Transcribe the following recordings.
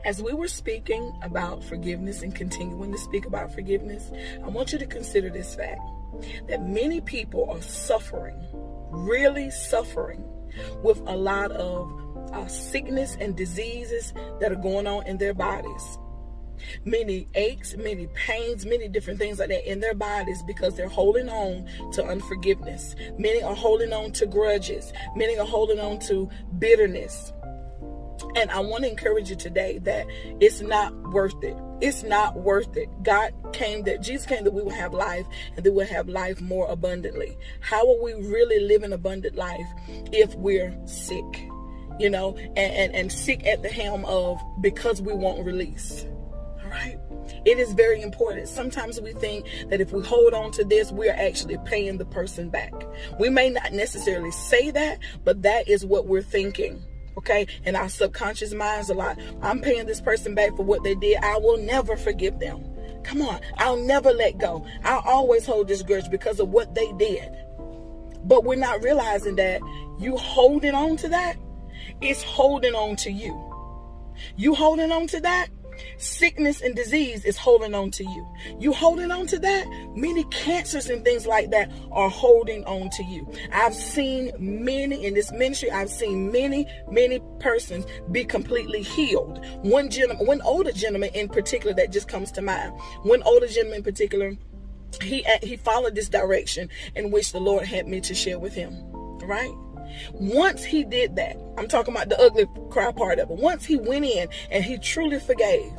As we were speaking about forgiveness and continuing to speak about forgiveness, I want you to consider this fact, that many people are suffering, really suffering, with a lot of sickness and diseases that are going on in their bodies. Many aches, many pains, many different things like that in their bodies because they're holding on to unforgiveness. Many are holding on to grudges. Many are holding on to bitterness. And I want to encourage you today that it's not worth it. It's not worth it. Jesus came that we will have life and that we'll have life more abundantly. How will we really live an abundant life if we're sick? And sick at the helm of because we won't release. All right. It is very important. Sometimes we think that if we hold on to this, we are actually paying the person back. We may not necessarily say that, but that is what we're thinking. Okay, in our subconscious minds a lot. I'm paying this person back for what they did. I will never forgive them. Come on, I'll never let go. I'll always hold this grudge because of what they did. But we're not realizing that you holding on to that, it's holding on to you. You holding on to that, sickness and disease is holding on to you. You holding on to that, many cancers and things like that are holding on to you. I've seen many in this ministry. I've seen many persons be completely healed. One older gentleman in particular that just comes to mind. One older gentleman in particular, he followed this direction in which the Lord had me to share with him. Right? Once he did that, I'm talking about the ugly cry part of it. Once he went in and he truly forgave,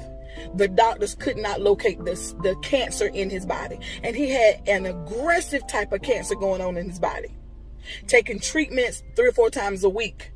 the doctors could not locate the cancer in his body. And he had an aggressive type of cancer going on in his body, taking treatments 3 or 4 times a week.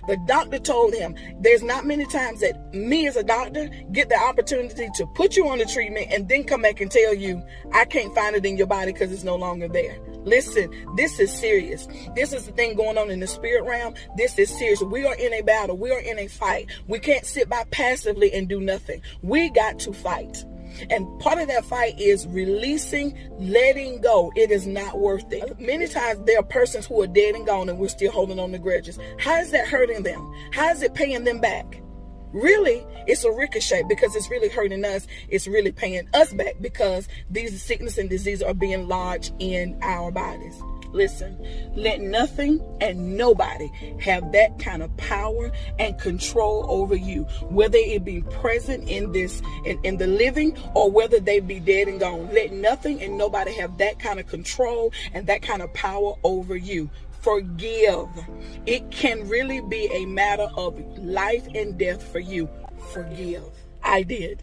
The doctor told him, there's not many times that me as a doctor get the opportunity to put you on the treatment and then come back and tell you, I can't find it in your body because it's no longer there. Listen, this is serious. This is the thing going on in the spirit realm. This is serious. We are in a battle. We are in a fight. We can't sit by passively and do nothing. We got to fight. And part of that fight is releasing, letting go. It is not worth it. Many times there are persons who are dead and gone and we're still holding on to grudges. How is that hurting them? How is it paying them back? Really, it's a ricochet because it's really hurting us. It's really paying us back because these sickness and disease are being lodged in our bodies. Listen, let nothing and nobody have that kind of power and control over you, whether it be present in the living or whether they be dead and gone. Let nothing and nobody have that kind of control and that kind of power over you. Forgive. It can really be a matter of life and death for you. Forgive. I did.